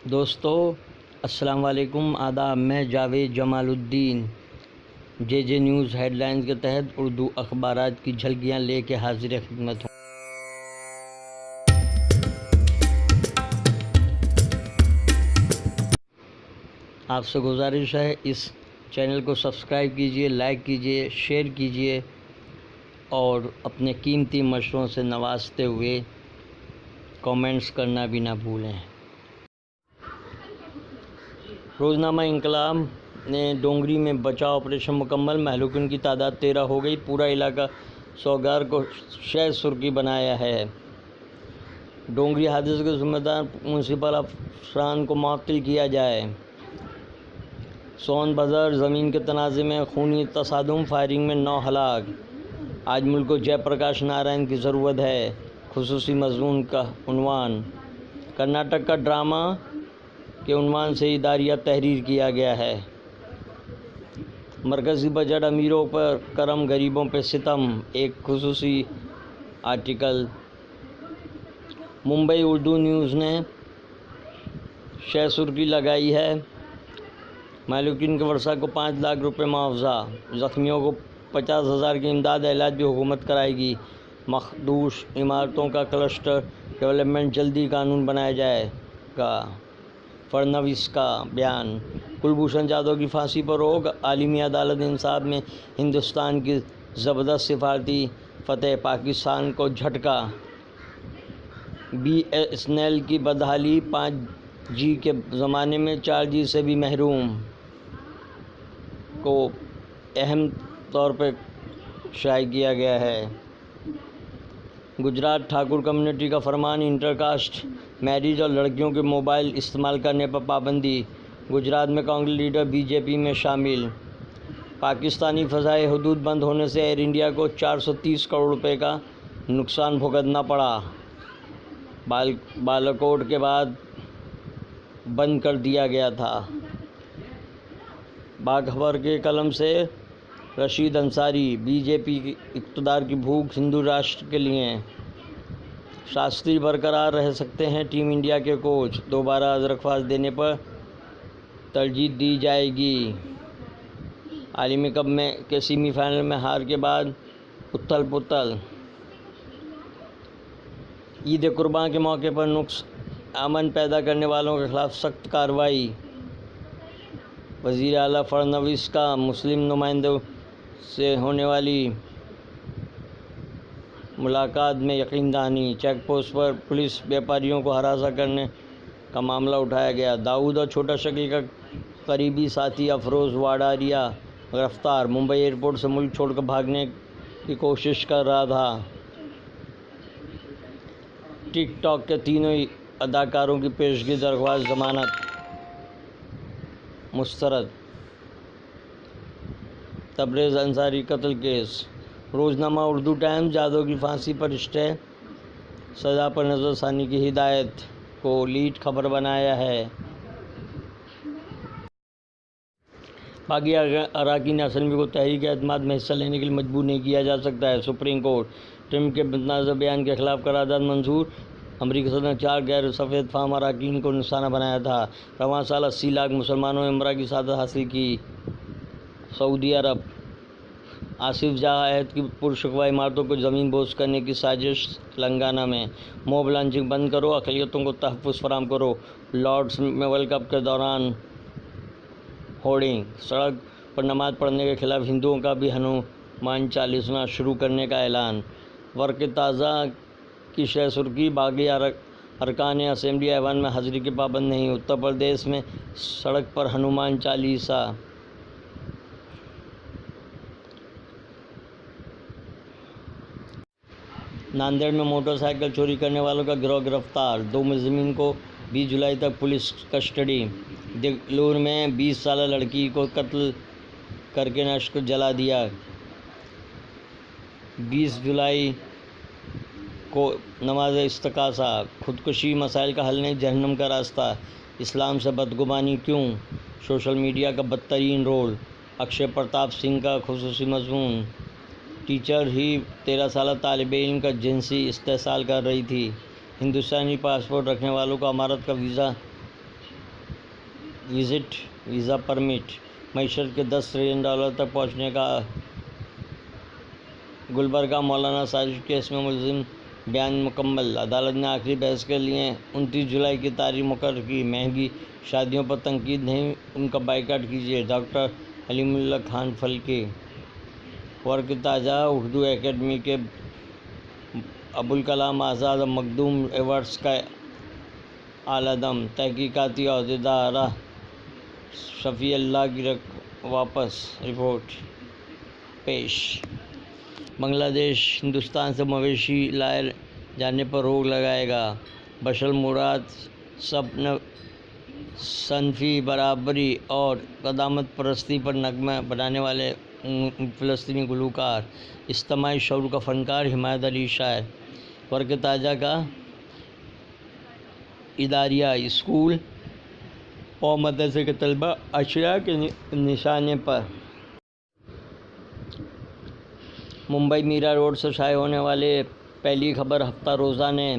دوستو السلام علیکم، آداب۔ میں جاوید جمال الدین جے نیوز ہیڈ لائنز کے تحت اردو اخبارات کی جھلکیاں لے کے حاضر خدمت ہوں۔ آپ سے گزارش ہے اس چینل کو سبسکرائب کیجئے، لائک کیجئے، شیئر کیجئے اور اپنے قیمتی مشوروں سے نوازتے ہوئے کامنٹس کرنا بھی نہ بھولیں۔ روزنامہ انقلاب نے ڈونگری میں بچاؤ آپریشن مکمل، مہلوکین کی تعداد 13 ہو گئی، پورا علاقہ سوگار کو شہ سرخی بنایا ہے۔ ڈونگری حادثے کے ذمہ دار میونسپل افسران کو معطل کیا جائے۔ سون بھدر زمین کے تنازع میں خونی تصادم، فائرنگ میں 9 ہلاک۔ آج ملک کو جے پرکاش نارائن کی ضرورت ہے، خصوصی مضمون کا عنوان۔ کرناٹک کا ڈرامہ کے عنوان سے اداریہ تحریر کیا گیا ہے۔ مرکزی بجٹ امیروں پر کرم، غریبوں پہ ستم، ایک خصوصی آرٹیکل۔ ممبئی اردو نیوز نے شہ سرخی لگائی ہے۔ مہلوکین کے ورثاء کو 5 لاکھ روپے معاوضہ، زخمیوں کو 50,000 کی امداد، علاج بھی حکومت کرائے گی۔ مخدوش عمارتوں کا کلسٹر ڈیولپمنٹ جلدی قانون بنایا جائے گا، فڑنویس کا بیان۔ کلبھوشن جادھو کی پھانسی پر روک، عالمی عدالت انصاف میں ہندوستان کی زبردست سفارتی فتح، پاکستان کو جھٹکا۔ BSNL کی بدحالی، 5G کے زمانے میں 4G سے بھی محروم کو اہم طور پر شائع کیا گیا ہے۔ گجرات ٹھاکر کمیونٹی کا فرمان، انٹر کاسٹ میرج اور لڑکیوں کے موبائل استعمال کرنے پر پابندی۔ گجرات میں کانگریس لیڈر BJP میں شامل۔ پاکستانی فضائی حدود بند ہونے سے ایئر انڈیا کو 430 کروڑ روپے کا نقصان بھگتنا پڑا۔ بالاکوٹ کے بعد بند کر دیا گیا تھا۔ باخبر کے قلم سے رشید انصاری، BJP کی اقتدار کی بھوک ہندو راشٹر کے لیے۔ شاستری برقرار رہ سکتے ہیں ٹیم انڈیا کے کوچ، دوبارہ درخواست دینے پر ترجیح دی جائے گی۔ عالمی کپ کے سیمی فائنل میں ہار کے بعد اتھل پتھل۔ عید قرباں کے موقع پر نقص امن پیدا کرنے والوں کے خلاف سخت کارروائی۔ وزیر اعلیٰ فڑنویس کا مسلم نمائندوں سے ہونے والی ملاقات میں یقین دہانی۔ چیک پوسٹ پر پولیس بیپاریوں کو ہراساں کرنے کا معاملہ اٹھایا گیا۔ داؤد اور چھوٹا شکیل کا قریبی ساتھی افروز واڈاریا گرفتار، ممبئی ایئرپورٹ سے ملک چھوڑ کر بھاگنے کی کوشش کر رہا تھا۔ ٹک ٹاک کے تینوں اداکاروں کی پیشگی درخواست ضمانت مسترد۔ تبریز انصاری قتل کیس۔ روزنامہ اردو ٹائمز، جادھو کی پھانسی پر اسٹے، سزا پر نظر ثانی کی ہدایت کو لیڈ خبر بنایا ہے۔ باقی اراکین اسمبلی کو تحریک اعتماد میں حصہ لینے کے لیے مجبور نہیں کیا جا سکتا ہے، سپریم کورٹ۔ ٹرمپ کے متنازع بیان کے خلاف قرارداد منظور۔ امریکی صدر نے 4 غیر سفید فام اراکین کو نشانہ بنایا تھا۔ رواں سال 80 لاکھ مسلمانوں نے عمرہ کی سعادت حاصل کی۔ سعودی عرب۔ آصف جاہ عہد کی پرشکوہ عمارتوں کو زمین بوس کرنے کی سازش تلنگانہ میں۔ موب لنچنگ بند کرو، اقلیتوں کو تحفظ فراہم کرو۔ لارڈس میں ورلڈ کپ کے دوران ہورڈنگ۔ سڑک پر نماز پڑھنے کے خلاف ہندوؤں کا بھی ہنومان چالیسا شروع کرنے کا اعلان۔ ورق تازہ کی شہ سرخی، باقی ارکان اسمبلی ایوان میں حاضری کی پابند نہیں۔ اتر پردیش میں سڑک پر ہنومان چالیسا۔ ناندیڑ میں موٹر سائیکل چوری کرنے والوں کا گروہ گرفتار، 2 ملزمین کو 20 جولائی تک پولیس کسٹڈی۔ دگلور میں 20 سالہ لڑکی کو قتل کر کے نشر جلا دیا۔ 20 جولائی کو نماز استغاثہ۔ خودکشی مسائل کا حل نہیں، جہنم کا راستہ۔ اسلام سے بدگمانی کیوں؟ سوشل میڈیا کا بدترین رول۔ اکشے پرتاپ سنگھ کا خصوصی مضمون۔ ٹیچر ہی 13 سالہ طالب علم کا جنسی استحصال کر رہی تھی۔ ہندوستانی پاسپورٹ رکھنے والوں کو امارات کا ویزا ویزا پرمٹ، معیشت کے $10 ٹریلین تک پہنچنے کا۔ گلبرگہ مولانا سازش کیس میں ملزم بیان مکمل، عدالت نے آخری بحث کے لیے 29 جولائی کی تاریخ مقرر کی۔ مہنگی شادیوں پر تنقید نہیں، ان کا بائیکاٹ کیجیے، ڈاکٹر حلیم اللہ خان پھلکے۔ ورق تازہ، اردو اکیڈمی کے ابوالکلام آزاد مخدوم ایوارڈز کا اعلیٰ، تحقیقاتی عہدیدارہ شفیع اللہ کی واپس رپورٹ پیش۔ بنگلہ دیش ہندوستان سے مویشی لائے جانے پر روک لگائے گا۔ بشر المراد صنفی برابری اور قدامت پرستی پر نغمہ بنانے والے فلسطینی گلوکار، اجتماعی شعور کا فنکار حمایت علی شاعر۔ ورق تازہ کا اداریہ، اسکول اور مدرسے کے طلبہ اشرا کے نشانے پر۔ ممبئی میرا روڈ سے شائع ہونے والے پہلی خبر ہفتہ روزہ نے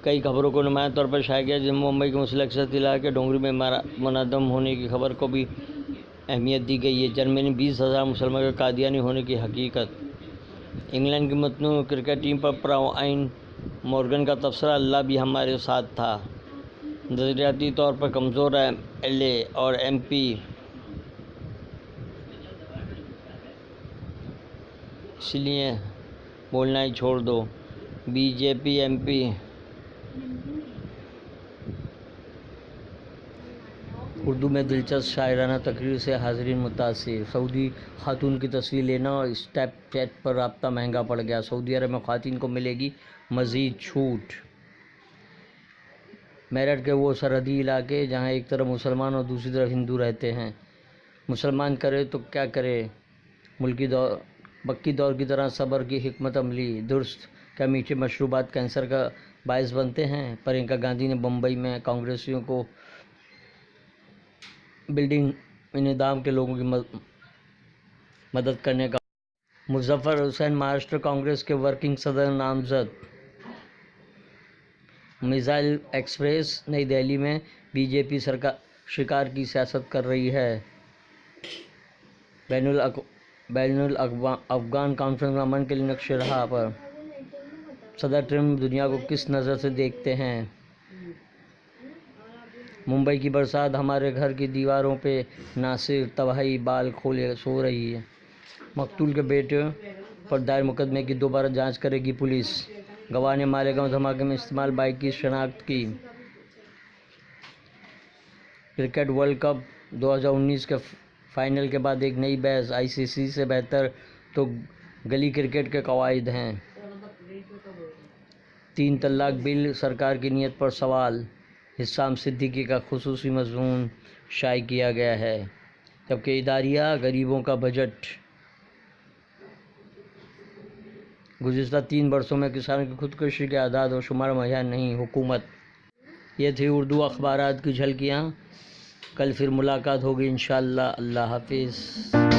کئی خبروں کو نمایاں طور پر شائع کیا، جن میں ممبئی کے مسلح اکثریتی علاقے ڈونگری میں منہدم ہونے کی خبر کو بھی اہمیت دی گئی ہے۔ جرمنی 20,000 مسلمانوں کے قادیانی ہونے کی حقیقت۔ انگلینڈ کی متنوع کرکٹ ٹیم پر برائن مورگن کا تبصرہ، اللہ بھی ہمارے ساتھ تھا۔ نظریاتی طور پر کمزور ایل اے اور ایم پی اس لیے بولنا ہی چھوڑ دو۔ B J P M P Urdu میں دلچسپ شاعرانہ تقریر سے حاضرین متاثر۔ سعودی خاتون کی تصویر لینا اور اسنیپ چیٹ پر رابطہ مہنگا پڑ گیا، سعودی عرب میں خواتین کو ملے گی مزید چھوٹ۔ میرٹھ کے وہ سرحدی علاقے جہاں ایک طرف مسلمان اور دوسری طرف ہندو رہتے ہیں، مسلمان کرے تو کیا کرے، مکی دور کی طرح صبر کی حکمت عملی۔ درست، کیا میٹھے مشروبات کینسر کا باعث بنتے ہیں؟ پرینکا گاندھی نے بمبئی میں کانگریسیوں کو بلڈنگ انہدام کے لوگوں کی مدد کرنے کا۔ مظفر حسین مہاراشٹر کانگریس کے ورکنگ صدر نامزد۔ میزائل ایکسپریس، نئی دہلی میں بی جے پی شکار کی سیاست کر رہی ہے۔ بین الافغان کانفرنس میں امن کے لیے نقشہ راہ پر صدر ٹرمپ دنیا کو کس نظر سے دیکھتے ہیں؟ ممبئی کی برسات ہمارے گھر کی دیواروں پہ ناصر تباہی بال کھولے سو رہی ہے۔ مقتول کے بیٹے پر دائر مقدمے کی دوبارہ جانچ کرے گی پولیس۔ گواہ نے مالیگاؤں دھماکے میں استعمال بائیک کی شناخت کی۔ کرکٹ ورلڈ کپ 2019 کے فائنل کے بعد ایک نئی بحث، آئی سی سی سے بہتر تو گلی کرکٹ کے قواعد ہیں۔ 3 طلاق بل، سرکار کی نیت پر سوال۔ حسام صدیقی کا خصوصی مضمون شائع کیا گیا ہے۔ جبکہ اداریہ، غریبوں کا بجٹ۔ گزشتہ 3 برسوں میں کسانوں کی خودکشی کے اعداد و شمار مہیا نہیں، حکومت۔ یہ تھی اردو اخبارات کی جھلکیاں، کل پھر ملاقات ہوگی انشاءاللہ۔ اللہ حافظ۔